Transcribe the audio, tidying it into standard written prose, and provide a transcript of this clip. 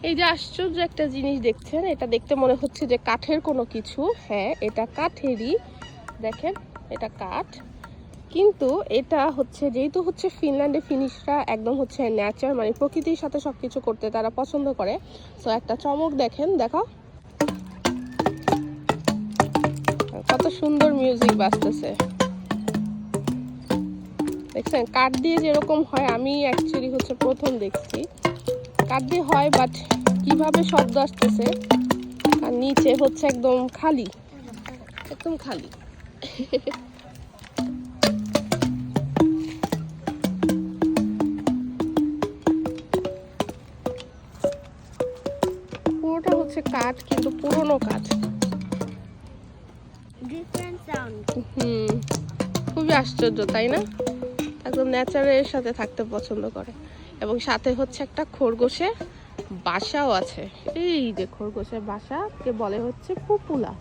এই যে আশ্চর্য একটা জিনিস দেখছেন, এটা দেখতে মনে হচ্ছে যে কাঠের কোনো কিছু। হ্যাঁ, এটা কাঠেরই। দেখেন, এটা কাঠ, কিন্তু এটা হচ্ছে যেহেতু হচ্ছে ফিনল্যান্ডে ফিনিশরা একদম হচ্ছে ন্যাচার, মানে প্রকৃতির সাথে সবকিছু করতে তারা পছন্দ করে। সো একটা চমক দেখেন, দেখাও কত সুন্দর মিউজিক বাজতেছে। দেখছেন কাঠ দিয়ে যেরকম হয়, আমি অ্যাকচুয়ালি হচ্ছে প্রথম দেখছি কাঠ দিয়ে হয়, বাট কিভাবে শব্দ আসতেছে। আর নিচে হচ্ছে একদম খালি, একদম খালি। পুরোটা হচ্ছে কাঠ, কিন্তু পুরোনো কাঠ। খুবই আশ্চর্য, তাই না? একদম ন্যাচারের সাথে থাকতে পছন্দ করে। এবং সাথে হচ্ছে একটা খরগোশের বাসাও আছে। এই যে খরগোশের বাসাকে বলে হচ্ছে পুপুলা।